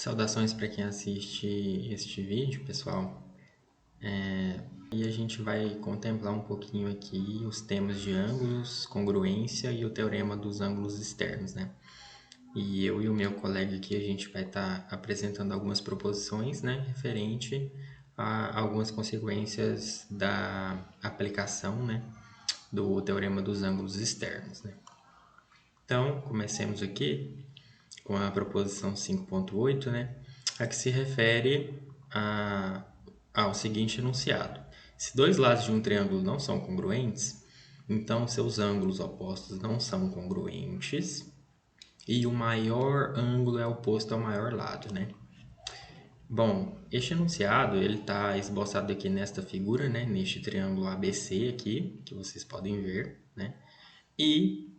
Saudações para quem assiste este vídeo, pessoal. E a gente vai contemplar um pouquinho aqui os temas de ângulos, congruência e o teorema dos ângulos externos, né? E eu e o meu colega aqui, a gente vai estar apresentando algumas proposições, né, referente a algumas consequências da aplicação, né, do teorema dos ângulos externos, né? Então, comecemos aqui com a proposição 5.8, né, a que se refere ao seguinte enunciado. Se dois lados de um triângulo não são congruentes, então seus ângulos opostos não são congruentes e o maior ângulo é oposto ao maior lado, né? Bom, este enunciado ele está esboçado aqui nesta figura, né? Neste triângulo ABC aqui, que vocês podem ver, né? E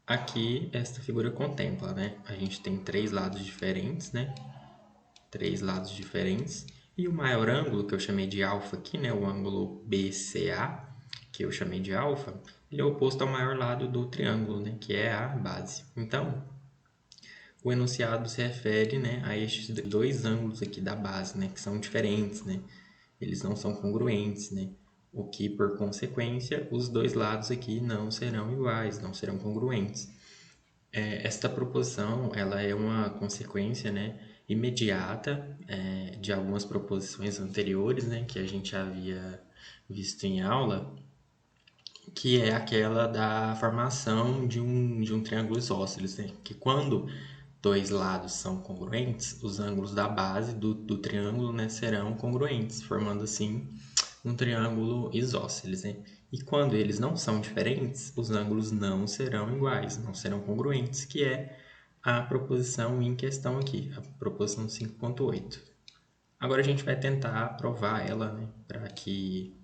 aqui esta figura contempla, né? A gente tem três lados diferentes, né? Três lados diferentes. E o maior ângulo, que eu chamei de alfa aqui, né? O ângulo BCA, que eu chamei de alfa, ele é oposto ao maior lado do triângulo, né? Que é a base. Então, o enunciado se refere, né, a estes dois ângulos aqui da base, né? Que são diferentes, né? Eles não são congruentes, né? O que, por consequência, os dois lados aqui não serão iguais, não serão congruentes. Esta proposição ela é uma consequência, né, imediata de algumas proposições anteriores, né, que a gente havia visto em aula, que é aquela da formação de um triângulo isósceles, né, que quando dois lados são congruentes, os ângulos da base do triângulo, né, serão congruentes, formando assim um triângulo isósceles, né? E quando eles não são diferentes, os ângulos não serão iguais, não serão congruentes, que é a proposição em questão aqui, a proposição 5.8. Agora a gente vai tentar provar ela, né, para que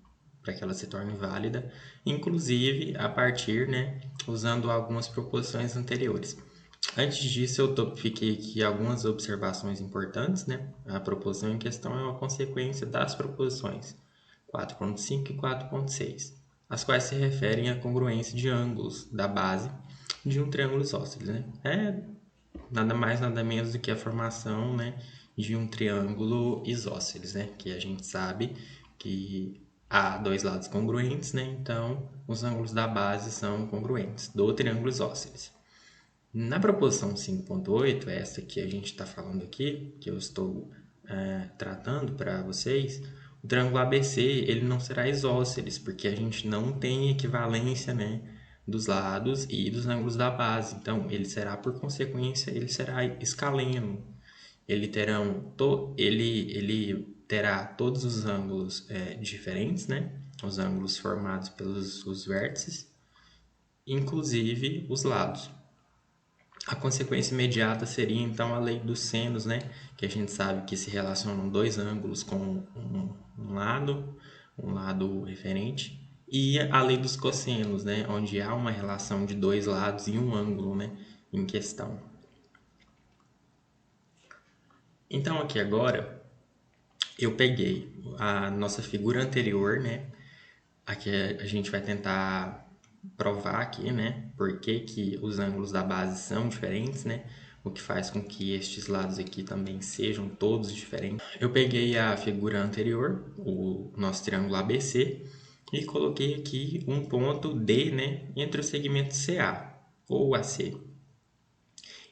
ela se torne válida, inclusive a partir, né, usando algumas proposições anteriores. Antes disso, eu topifiquei aqui algumas observações importantes, né? A proposição em questão é uma consequência das proposições 4.5 e 4.6, as quais se referem à congruência de ângulos da base de um triângulo isósceles, né? É nada mais, nada menos do que a formação, né, de um triângulo isósceles, né? Que a gente sabe que há dois lados congruentes, né? Então, os ângulos da base são congruentes do triângulo isósceles. Na proposição 5.8, essa que a gente está falando aqui, que eu estou tratando para vocês, o triângulo ABC ele não será isósceles, porque a gente não tem equivalência, né, dos lados e dos ângulos da base. Então, ele será, por consequência, ele será escaleno. Ele terá todos os ângulos diferentes, né, os ângulos formados pelos os vértices, inclusive os lados. A consequência imediata seria então a lei dos senos, né? Que a gente sabe que se relacionam dois ângulos com um lado referente, e a lei dos cossenos, né? Onde há uma relação de dois lados e um ângulo, né, em questão. Então aqui agora eu peguei a nossa figura anterior, né? Aqui a gente vai tentar provar aqui, né, por que os ângulos da base são diferentes, né, o que faz com que estes lados aqui também sejam todos diferentes. Eu peguei a figura anterior, o nosso triângulo ABC, e coloquei aqui um ponto D, né, entre o segmento CA ou AC.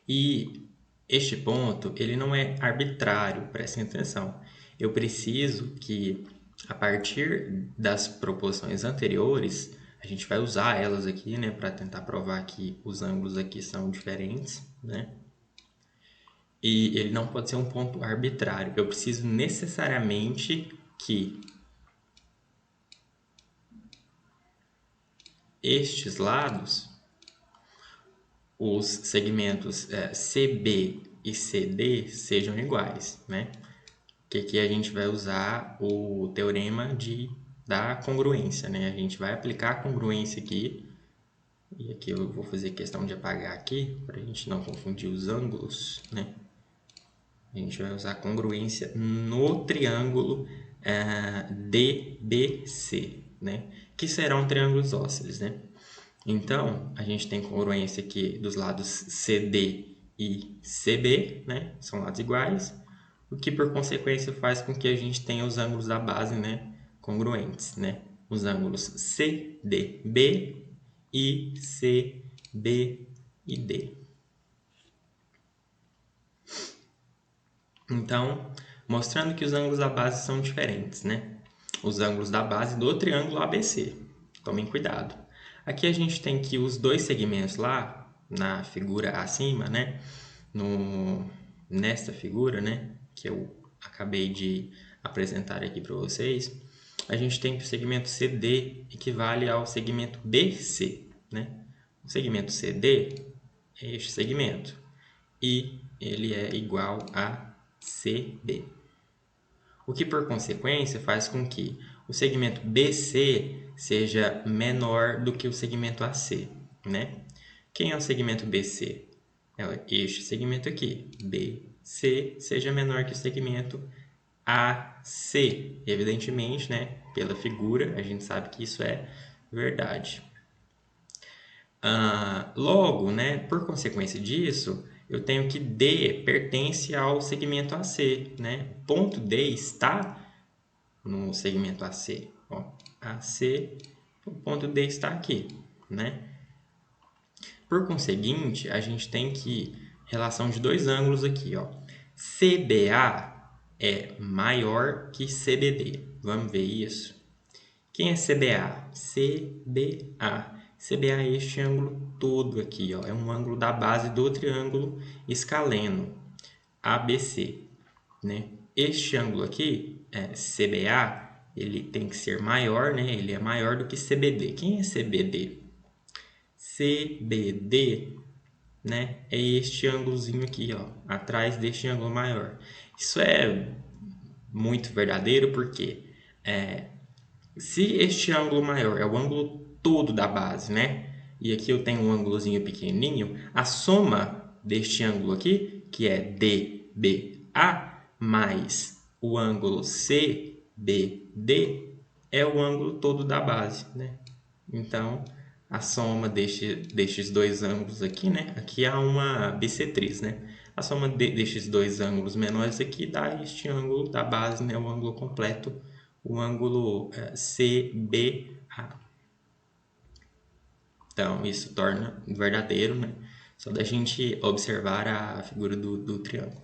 E este ponto, ele não é arbitrário, prestem atenção. Eu preciso que, a partir das proposições anteriores, a gente vai usar elas aqui, né, para tentar provar que os ângulos aqui são diferentes, né? E ele não pode ser um ponto arbitrário. Eu preciso necessariamente que estes lados, os segmentos CB e CD, sejam iguais, né? Que aqui a gente vai usar o teorema da congruência, né? A gente vai aplicar a congruência aqui, e aqui eu vou fazer questão de apagar aqui, para a gente não confundir os ângulos, né? A gente vai usar a congruência no triângulo DBC, né? Que será um triângulo isósceles, né? Então, a gente tem congruência aqui dos lados CD e CB, né? São lados iguais, o que por consequência faz com que a gente tenha os ângulos da base, né, congruentes, né? Os ângulos CDB e CB e D. Então, mostrando que os ângulos da base são diferentes, né? Os ângulos da base do triângulo ABC. Tomem cuidado. Aqui a gente tem que os dois segmentos lá, na figura acima, né? Nesta figura, né? Que eu acabei de apresentar aqui para vocês, a gente tem que o segmento CD equivale ao segmento BC, né? O segmento CD é este segmento e ele é igual a CB. O que, por consequência, faz com que o segmento BC seja menor do que o segmento AC, né? Quem é o segmento BC? É este segmento aqui, BC, seja menor que o segmento AC. Evidentemente, né, pela figura, a gente sabe que isso é verdade. Logo, né, por consequência disso, eu tenho que D pertence ao segmento AC, né? Ponto D está no segmento AC. Ó, AC, o ponto D está aqui, né? Por conseguinte, a gente tem que relação de dois ângulos aqui, ó. CBA é maior que CBD. Vamos ver isso? Quem é CBA? CBA. CBA é este ângulo todo aqui, ó. É um ângulo da base do triângulo escaleno, ABC, né? Este ângulo aqui, CBA, ele tem que ser maior, né? Ele é maior do que CBD. Quem é CBD? CBD, né? É este ângulozinho aqui, ó, atrás deste ângulo maior. Isso é muito verdadeiro porque se este ângulo maior é o ângulo todo da base, né? E aqui eu tenho um ângulozinho pequenininho, a soma deste ângulo aqui, que é DBA, mais o ângulo CBD, é o ângulo todo da base, né? Então, a soma destes dois ângulos aqui, né? Aqui há uma bissetriz, né? A soma destes dois ângulos menores aqui dá este ângulo da base, né? O ângulo completo, o ângulo CBA. Então, isso torna verdadeiro, né? Só da gente observar a figura do triângulo.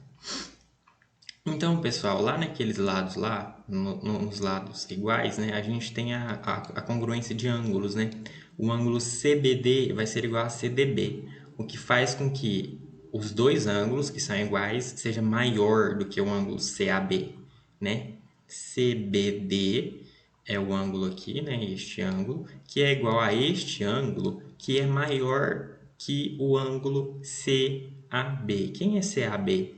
Então, pessoal, lá naqueles lados lá, nos lados iguais, né? A gente tem a congruência de ângulos, né? O ângulo CBD vai ser igual a CDB, o que faz com que os dois ângulos que são iguais seja maior do que o ângulo CAB, né? CBD é o ângulo aqui, né? Este ângulo, que é igual a este ângulo, que é maior que o ângulo CAB. Quem é CAB?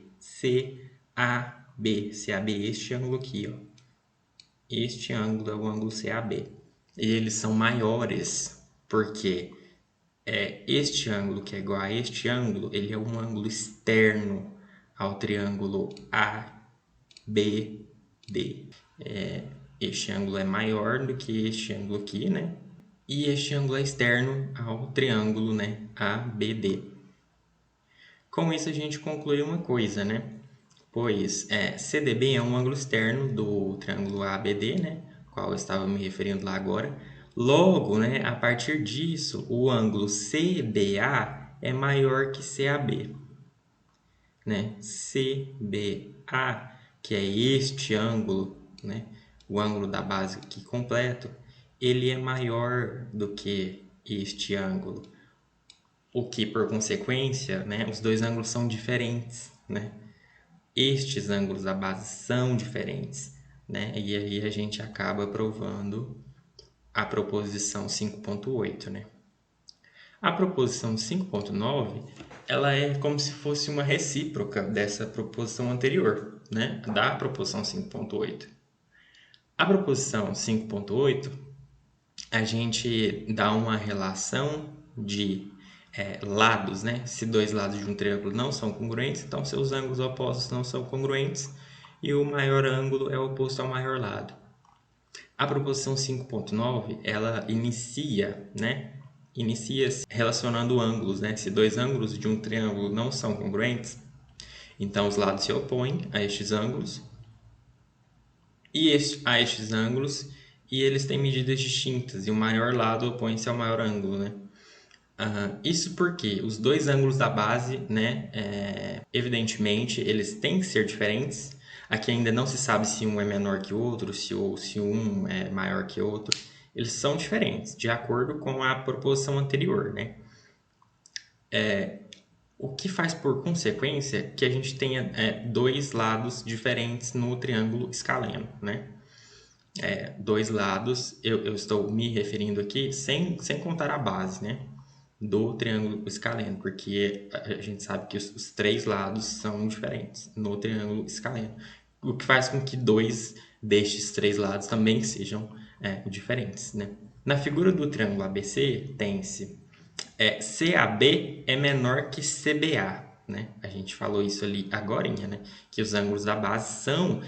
CAB. CAB é este ângulo aqui, ó. Este ângulo é o ângulo CAB. E eles são maiores, porque este ângulo que é igual a este ângulo, ele é um ângulo externo ao triângulo ABD. Este ângulo é maior do que este ângulo aqui, né? E este ângulo é externo ao triângulo, né, ABD. Com isso a gente conclui uma coisa, né? Pois CDB é um ângulo externo do triângulo ABD, né? Qual eu estava me referindo lá agora. Logo, né, a partir disso, o ângulo CBA é maior que CAB, né? CBA, que é este ângulo, né? O ângulo da base aqui completo, ele é maior do que este ângulo. O que, por consequência, né, os dois ângulos são diferentes, né? Estes ângulos da base são diferentes, né? E aí a gente acaba provando a proposição 5.8, né? A proposição 5.9, ela é como se fosse uma recíproca dessa proposição anterior, né? Da proposição 5.8. A proposição 5.8, a gente dá uma relação de lados, né? Se dois lados de um triângulo não são congruentes, então seus ângulos opostos não são congruentes e o maior ângulo é oposto ao maior lado. A proposição 5.9, ela inicia, né? inicia-se relacionando ângulos, né? Se dois ângulos de um triângulo não são congruentes, então os lados se opõem a estes ângulos a estes ângulos, e eles têm medidas distintas, e o maior lado opõe-se ao maior ângulo, né? Isso porque os dois ângulos da base, né, evidentemente, eles têm que ser diferentes. Aqui ainda não se sabe se um é menor que o outro, se um é maior que o outro. Eles são diferentes, de acordo com a proposição anterior, né? O que faz por consequência que a gente tenha dois lados diferentes no triângulo escaleno, né? Dois lados, eu estou me referindo aqui sem contar a base, né? Do triângulo escaleno, porque a gente sabe que os três lados são diferentes no triângulo escaleno, o que faz com que dois destes três lados também sejam diferentes, né? Na figura do triângulo ABC, tem-se CAB é menor que CBA, né? A gente falou isso ali agorinha, né? Que os ângulos da base são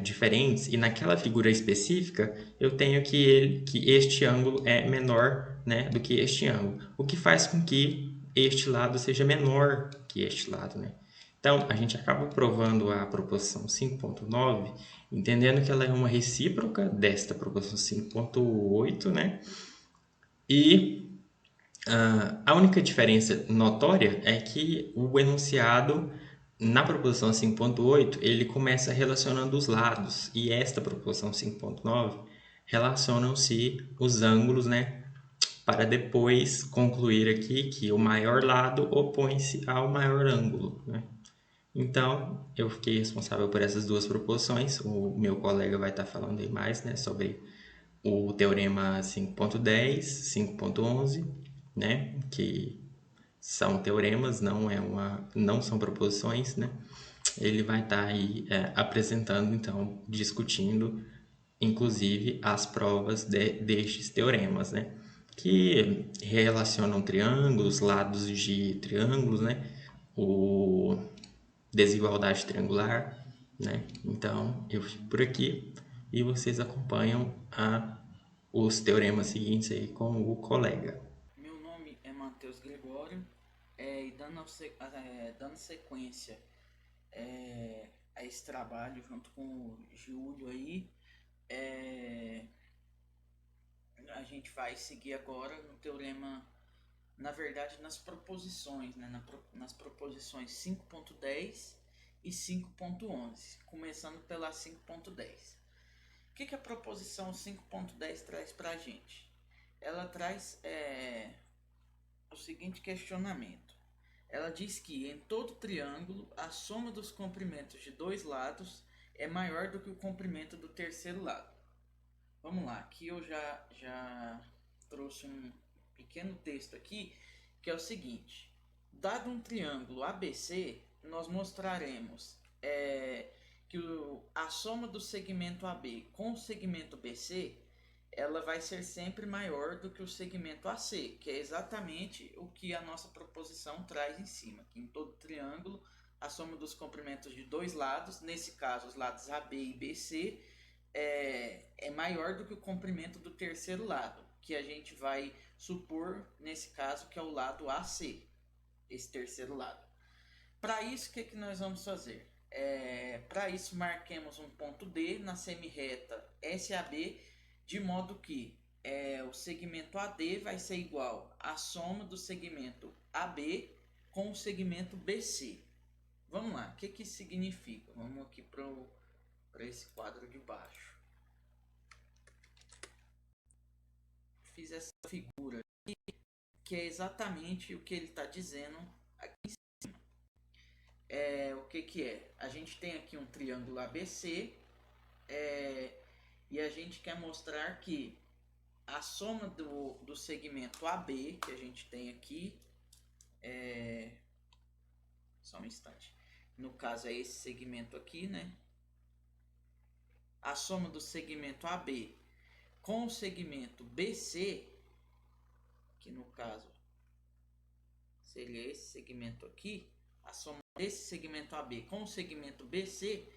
diferentes e naquela figura específica eu tenho que este ângulo é menor, né, do que este ângulo, o que faz com que este lado seja menor que este lado, né? Então, a gente acaba provando a proposição 5.9, entendendo que ela é uma recíproca desta proposição 5.8, né? E a única diferença notória é que o enunciado na proposição 5.8 ele começa relacionando os lados e esta proposição 5.9 relacionam-se os ângulos, né? Para depois concluir aqui que o maior lado opõe-se ao maior ângulo, né? Então, eu fiquei responsável por essas duas proposições. O meu colega vai estar falando aí mais, né, sobre o teorema 5.10, 5.11, né, que são teoremas, não são proposições, né? Ele vai estar aí apresentando, então, discutindo, inclusive, as provas destes teoremas, né? Que relacionam triângulos, lados de triângulos, né? O desigualdade triangular, né? Então, eu fico por aqui e vocês acompanham os teoremas seguintes aí com o colega. Meu nome é Matheus Gregório, e dando sequência a esse trabalho junto com o Júlio aí, é, a gente vai seguir agora no teorema, na verdade nas proposições, né, nas proposições 5.10 e 5.11, começando pela 5.10. O que a proposição 5.10 traz para a gente? Ela traz o seguinte questionamento. Ela diz que em todo triângulo a soma dos comprimentos de dois lados é maior do que o comprimento do terceiro lado. Vamos lá, aqui eu já trouxe um pequeno texto aqui que é o seguinte: dado um triângulo ABC, nós mostraremos que a soma do segmento AB com o segmento BC ela vai ser sempre maior do que o segmento AC, que é exatamente o que a nossa proposição traz em cima, que em todo triângulo a soma dos comprimentos de dois lados, nesse caso os lados AB e BC, é maior do que o comprimento do terceiro lado, que a gente vai supor nesse caso que é o lado AC, esse terceiro lado. Para isso, o que nós vamos fazer? Para isso, marquemos um ponto D na semirreta SAB, de modo que o segmento AD vai ser igual à soma do segmento AB com o segmento BC. Vamos lá, o que isso significa? Vamos aqui para esse quadro de baixo. Fiz essa figura aqui, que é exatamente o que ele está dizendo aqui em cima. O que é? A gente tem aqui um triângulo ABC e a gente quer mostrar que a soma do segmento AB que a gente tem aqui só um instante. No caso é esse segmento aqui, né? A soma do segmento AB com o segmento BC, que no caso seria esse segmento aqui, a soma desse segmento AB com o segmento BC,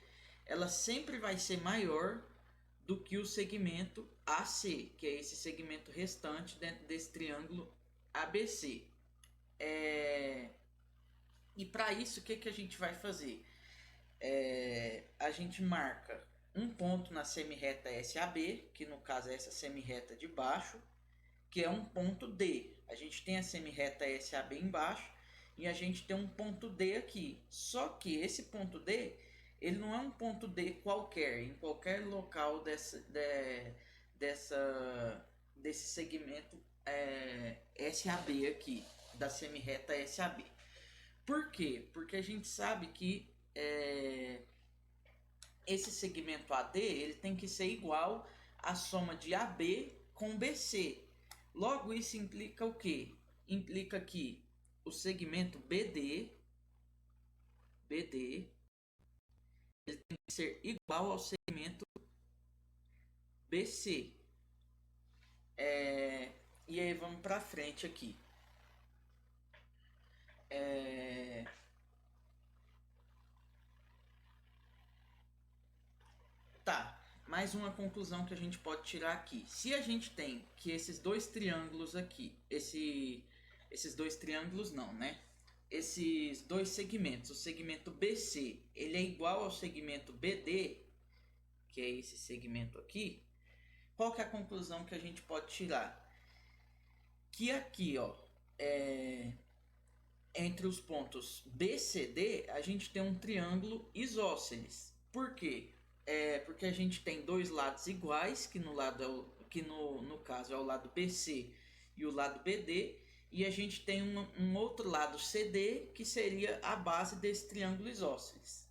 ela sempre vai ser maior do que o segmento AC, que é esse segmento restante dentro desse triângulo ABC. E para isso, o que a gente vai fazer? A gente marca um ponto na semirreta SAB, que no caso é essa semirreta de baixo, que é um ponto D. A gente tem a semirreta SAB embaixo e a gente tem um ponto D aqui. Só que esse ponto D, ele não é um ponto D qualquer, em qualquer local desse segmento SAB aqui, da semirreta SAB. Por quê? Porque a gente sabe que esse segmento AD ele tem que ser igual à soma de AB com BC. Logo, isso implica o quê? Implica que o segmento BD ele tem que ser igual ao segmento BC. E aí vamos para frente aqui. Tá, mais uma conclusão que a gente pode tirar aqui. Se a gente tem que esses dois triângulos aqui, esses dois triângulos não, né? Esses dois segmentos, o segmento BC, ele é igual ao segmento BD, que é esse segmento aqui. Qual que é a conclusão que a gente pode tirar? Que aqui, ó, entre os pontos BCD, a gente tem um triângulo isósceles. Por quê? Porque a gente tem dois lados iguais, que no caso é o lado BC e o lado BD, e a gente tem um outro lado CD, que seria a base desse triângulo isósceles.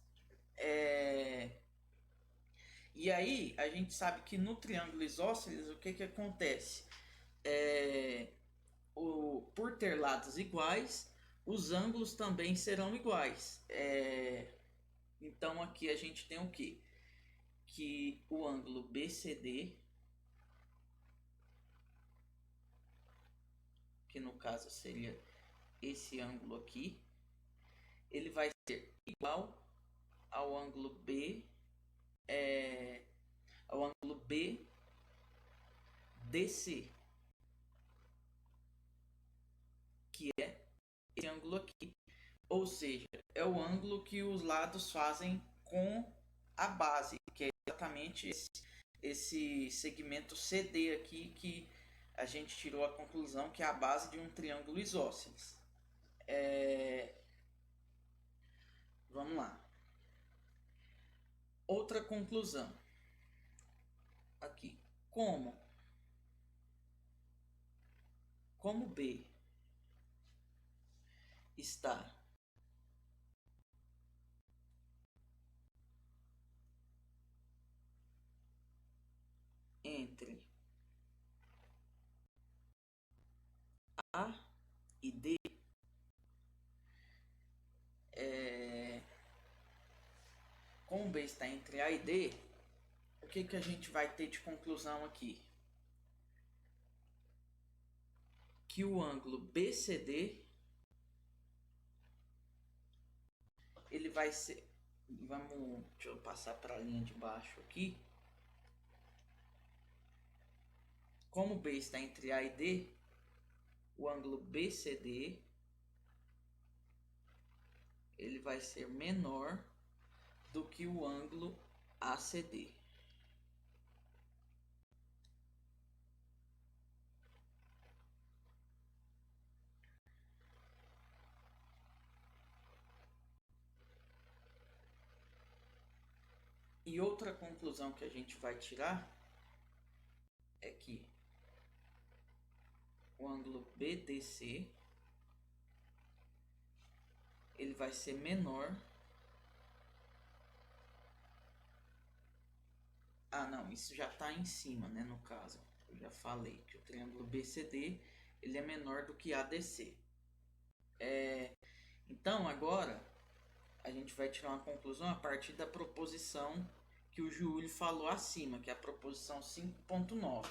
E aí, a gente sabe que no triângulo isósceles, o que acontece? Por ter lados iguais, os ângulos também serão iguais. Então, aqui a gente tem o quê? Que o ângulo BCD, que no caso seria esse ângulo aqui, ele vai ser igual ao ângulo BDC, que é esse ângulo aqui. Ou seja, é o ângulo que os lados fazem com a base, que é exatamente esse segmento CD aqui, que a gente tirou a conclusão que é a base de um triângulo isósceles. Vamos lá. Outra conclusão. Aqui. Como B está entre A e D, como B está entre A e D, o que a gente vai ter de conclusão aqui? Que o ângulo BCD ele vai ser, deixa eu passar para a linha de baixo aqui. Como B está entre A e D, o ângulo BCD ele vai ser menor do que o ângulo ACD. E outra conclusão que a gente vai tirar é que o ângulo BDC ele vai ser menor. Não, isso já está em cima, né? No caso, eu já falei que o triângulo BCD ele é menor do que ADC. Então agora a gente vai tirar uma conclusão a partir da proposição que o Júlio falou acima, que é a proposição 5.9.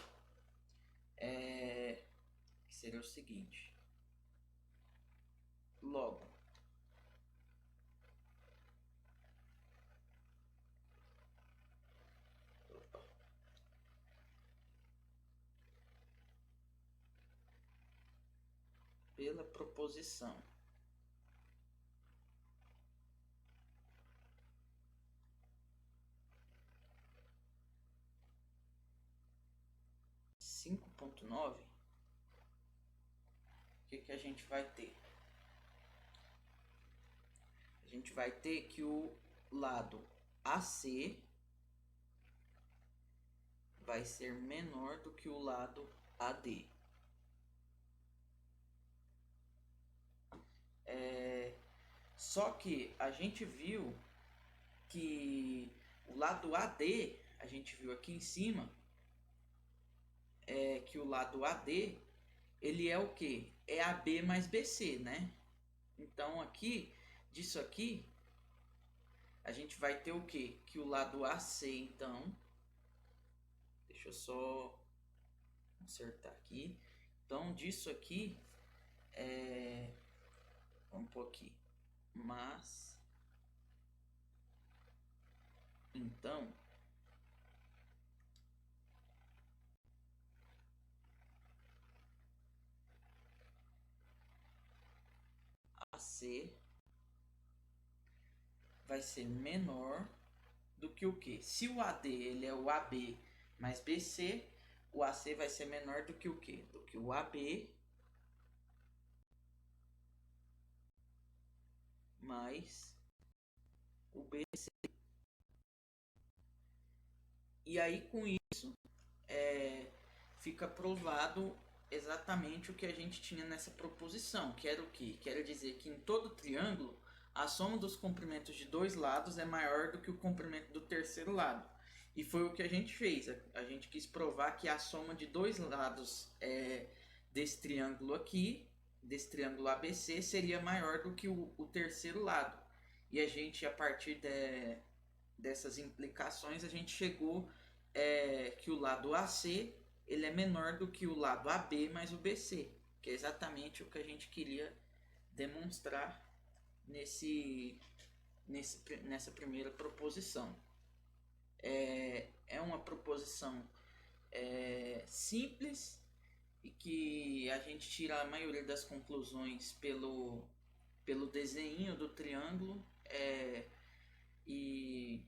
Que seria o seguinte. Logo, pela proposição. Cinco ponto nove, o que a gente vai ter? A gente vai ter que o lado AC vai ser menor do que o lado AD. Só que a gente viu que o lado AD, a gente viu aqui em cima, que o lado AD, ele é o que? É AB mais BC, né? Então aqui, disso aqui, a gente vai ter o que? Que o lado AC, então, deixa eu só consertar aqui. Então, disso aqui, vamos pôr aqui, mas, então, AC vai ser menor do que o que? Se o AD ele é o AB mais BC, o AC vai ser menor do que o que? Do que o AB mais o BC. E aí com isso fica provado exatamente o que a gente tinha nessa proposição, que era o que? Quer dizer que em todo triângulo a soma dos comprimentos de dois lados é maior do que o comprimento do terceiro lado. E foi o que a gente fez. A gente quis provar que a soma de dois lados desse triângulo aqui, desse triângulo ABC, seria maior do que o terceiro lado. E a gente, a partir dessas implicações, a gente chegou que o lado AC ele é menor do que o lado AB mais o BC, que é exatamente o que a gente queria demonstrar nessa primeira proposição. É uma proposição simples e que a gente tira a maioria das conclusões pelo desenho do triângulo, e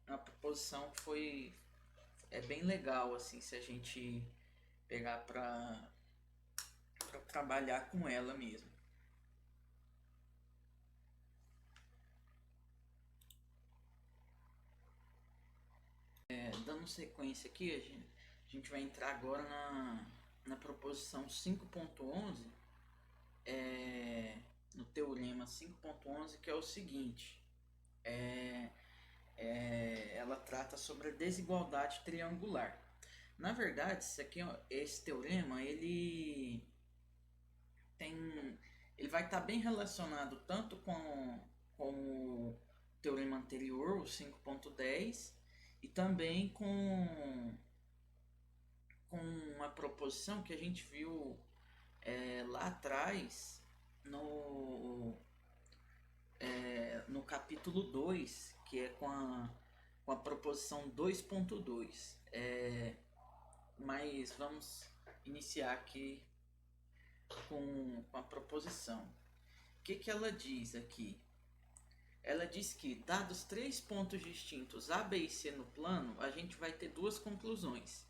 uma proposição que foi bem legal assim, se a gente pegar para trabalhar com ela mesmo. Dando sequência aqui, a gente vai entrar agora na proposição 5.11, no teorema 5.11, que é o seguinte: ela trata sobre a desigualdade triangular. Na verdade, esse teorema ele vai estar bem relacionado tanto com o teorema anterior, o 5.10, e também com uma proposição que a gente viu lá atrás no capítulo 2, que é com a proposição 2.2. Mas vamos iniciar aqui com a proposição. O que ela diz aqui? Ela diz que, dados três pontos distintos A, B e C no plano, a gente vai ter duas conclusões.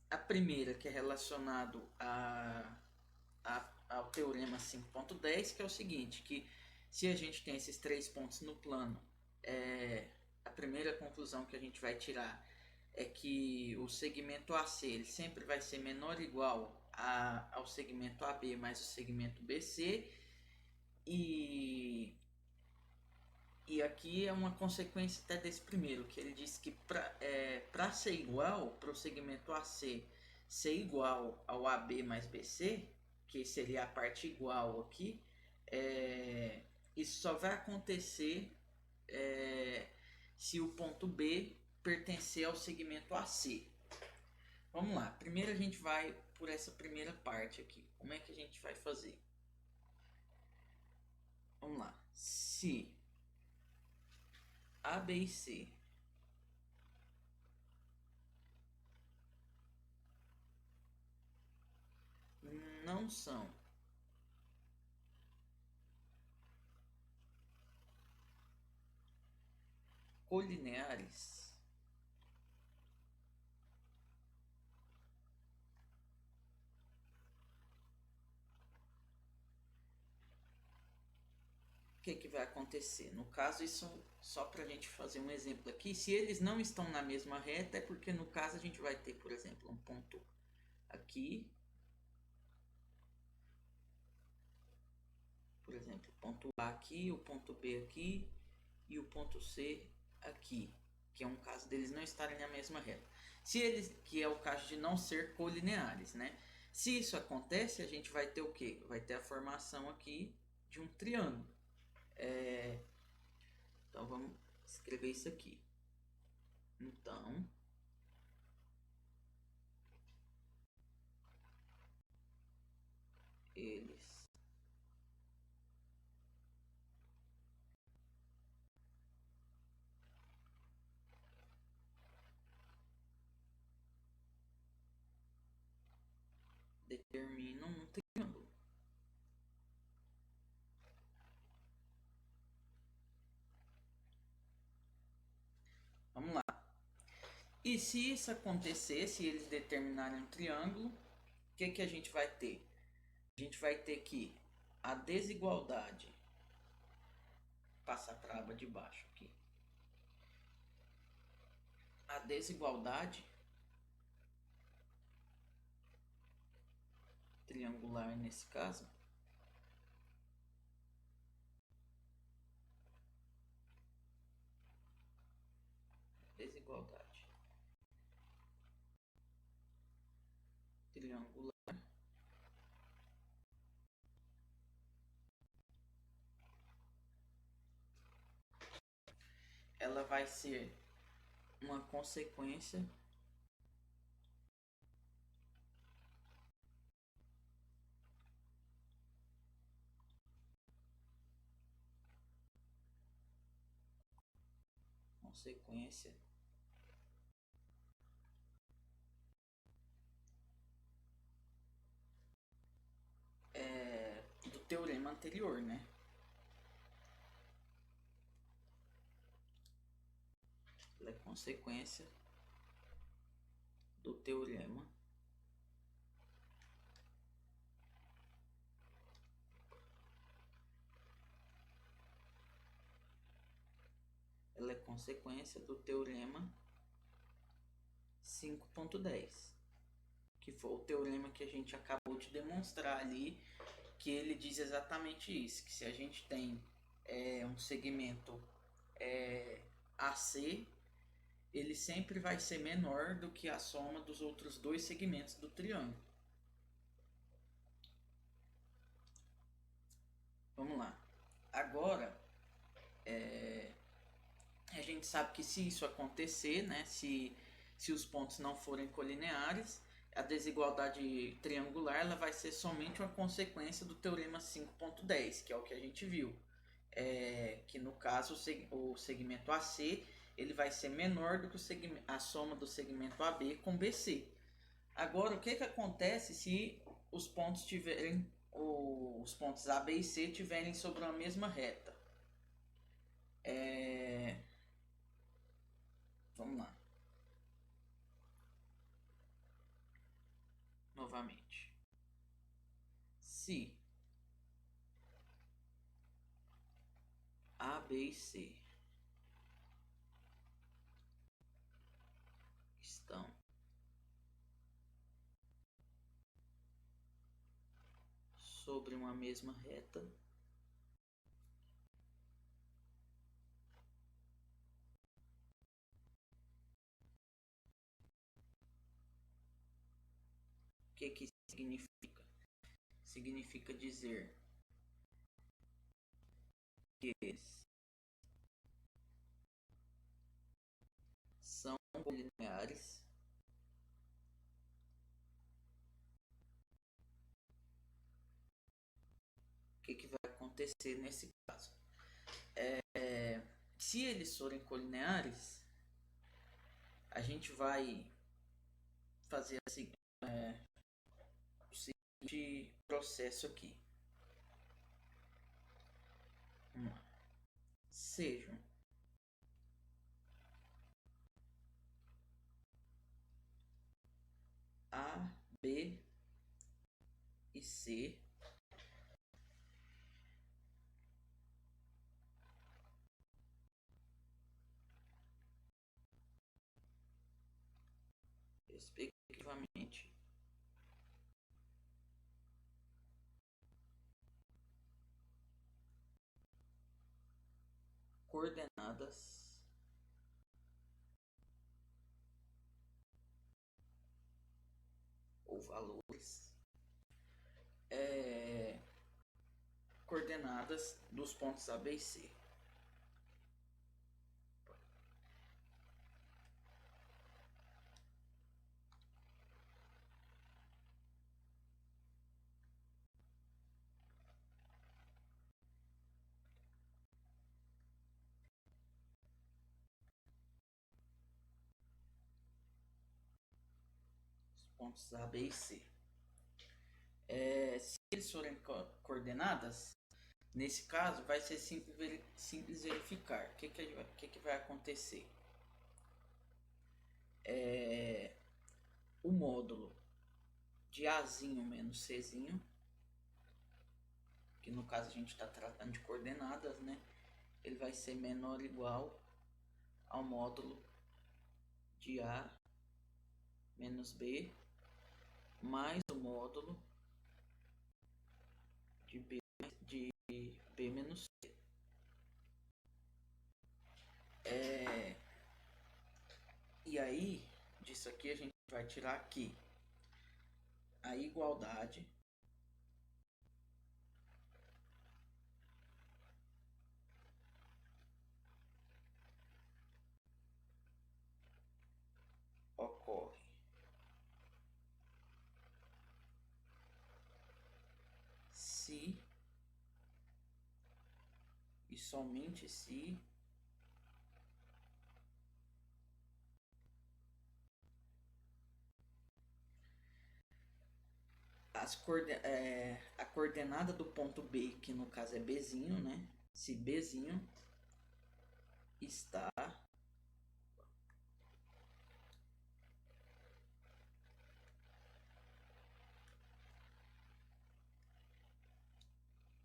A primeira, que é relacionado ao teorema 5.10, que é o seguinte, que se a gente tem esses três pontos no plano, a primeira conclusão que a gente vai tirar é que o segmento AC ele sempre vai ser menor ou igual ao segmento AB mais o segmento BC, e aqui é uma consequência até desse primeiro, que ele diz que para ser igual, para o segmento AC ser igual ao AB mais BC, que seria a parte igual aqui, isso só vai acontecer se o ponto B pertencer ao segmento AC. Vamos lá, primeiro a gente vai por essa primeira parte aqui. Como é que a gente vai fazer? Vamos lá. Se A, B e C não são colineares, o que vai acontecer? No caso, isso só para a gente fazer um exemplo aqui, se eles não estão na mesma reta, é porque no caso a gente vai ter, por exemplo, um ponto aqui, por exemplo, o ponto A aqui, o ponto B aqui e o ponto C aqui, que é um caso deles não estarem na mesma reta. Se eles, que é o caso de não ser colineares, né? Se isso acontece, a gente vai ter o quê? Vai ter a formação aqui de um triângulo. Então vamos escrever isso aqui. Então, eles determinam um triângulo. Vamos lá. E se isso acontecer, se eles determinarem um triângulo, o que a gente vai ter? A gente vai ter que a desigualdade, passar para a aba de baixo aqui, a desigualdade triangular nesse caso, desigualdade triangular ela vai ser uma consequência do teorema anterior, né? Ela é consequência do teorema ela é consequência do teorema 5.10, que foi o teorema que a gente acabou de demonstrar ali, que ele diz exatamente isso, que se a gente tem um segmento AC, ele sempre vai ser menor do que a soma dos outros dois segmentos do triângulo. Vamos lá. Agora, a gente sabe que se isso acontecer, né, se os pontos não forem colineares, a desigualdade triangular ela vai ser somente uma consequência do teorema 5.10, que é o que a gente viu. Que no caso o segmento AC ele vai ser menor do que a soma do segmento AB com BC. Agora, o que acontece se os pontos tiverem os pontos A, B e C tiverem sobre uma mesma reta? Vamos lá. Novamente. Se A, B e C estão sobre uma mesma reta, o que significa? Significa dizer que eles são colineares o que vai acontecer nesse caso? Se eles forem colineares, a gente vai fazer assim, o seguinte processo aqui. Sejam A, B e C respectivamente coordenadas ou valores coordenadas dos pontos A, B e C. Pontos A, B e C. Se eles forem coordenadas, nesse caso vai ser simples verificar. O que vai acontecer? O módulo de Azinho menos Czinho, que no caso a gente está tratando de coordenadas, né? Ele vai ser menor ou igual ao módulo de A menos B mais o módulo de B menos C. E aí, disso aqui a gente vai tirar aqui a igualdade ocorre se e somente se a coordenada do ponto B, que no caso é Bzinho, né? Se Bzinho está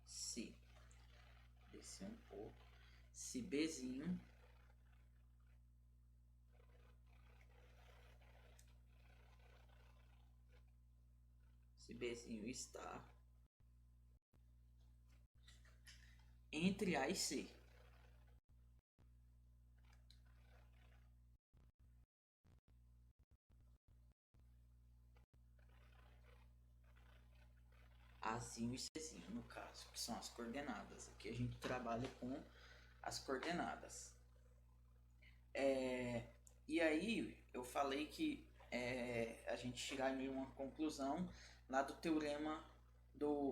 se descer um pouco, se Bzinho está entre A e C. Azinho e Czinho, no caso, que são as coordenadas. Aqui a gente trabalha com as coordenadas. E aí eu falei que a gente chegaria em uma conclusão lá do teorema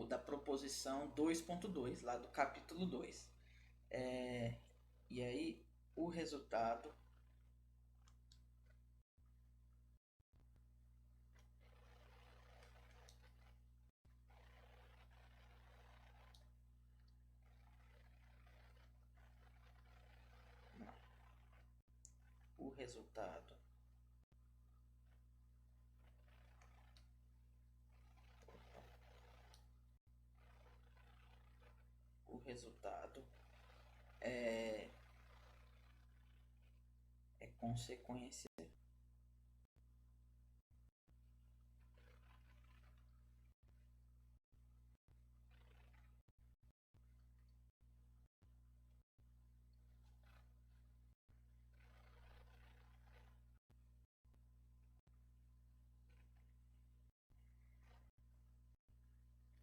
da proposição 2.2, lá do capítulo 2. E aí o resultado é consequência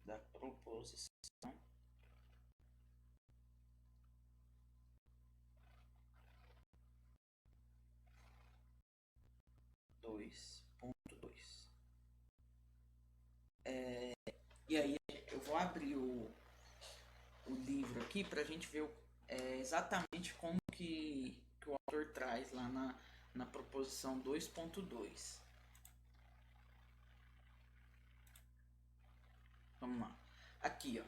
da proposição 2.2. E aí eu vou abrir o livro aqui para a gente ver exatamente como que o autor traz lá na proposição 2.2. Vamos lá. Aqui, ó.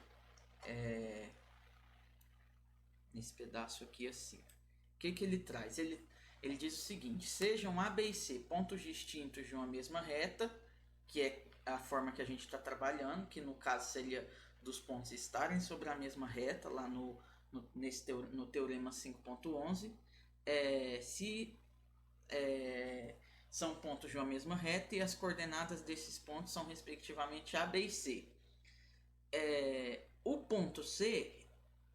Nesse pedaço aqui, assim. O que ele traz? Ele diz o seguinte: sejam A, B e C pontos distintos de uma mesma reta, que é a forma que a gente está trabalhando, que no caso seria dos pontos estarem sobre a mesma reta, lá no teorema 5.11. Se são pontos de uma mesma reta e as coordenadas desses pontos são respectivamente A, B e C. O ponto C,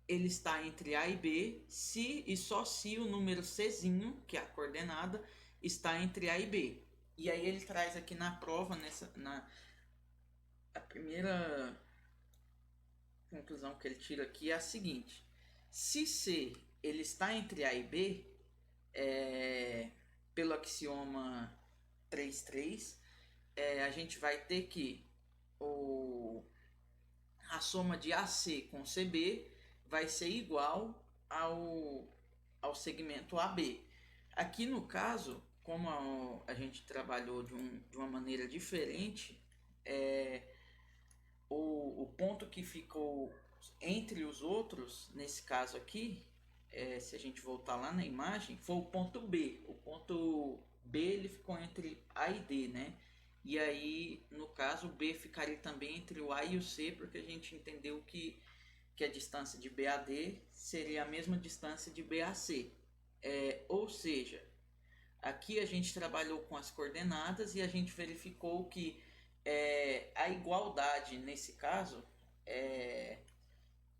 ele está entre A e B se e só se o número Czinho, que é a coordenada, está entre A e B. E aí ele traz aqui na prova, a primeira conclusão que ele tira aqui é a seguinte: se C ele está entre A e B, pelo axioma 3,3, a gente vai ter que a soma de AC com CB vai ser igual ao segmento AB. Aqui no caso, como a gente trabalhou de uma maneira diferente, o ponto que ficou entre os outros, nesse caso aqui, se a gente voltar lá na imagem, foi o ponto B. O ponto B ele ficou entre A e D, né? E aí, no caso, o B ficaria também entre o A e o C, porque a gente entendeu que a distância de B a D seria a mesma distância de B a C. Ou seja, aqui a gente trabalhou com as coordenadas e a gente verificou que a igualdade nesse caso,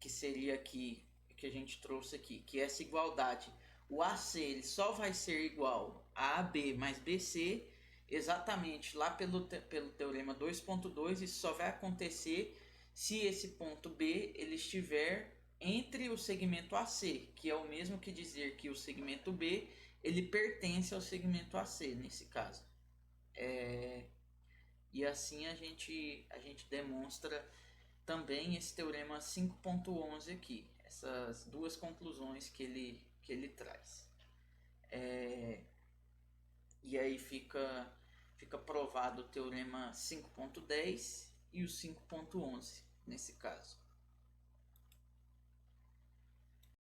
que seria aqui, que a gente trouxe aqui, que essa igualdade, o AC ele só vai ser igual a AB mais BC exatamente lá pelo teorema 2.2, isso só vai acontecer se esse ponto B ele estiver entre o segmento AC, que é o mesmo que dizer que o segmento B ele pertence ao segmento AC nesse caso. E assim a gente demonstra também esse teorema 5.11 aqui, essas duas conclusões que ele traz. E aí fica provado o teorema 5.10 e o 5.11 nesse caso.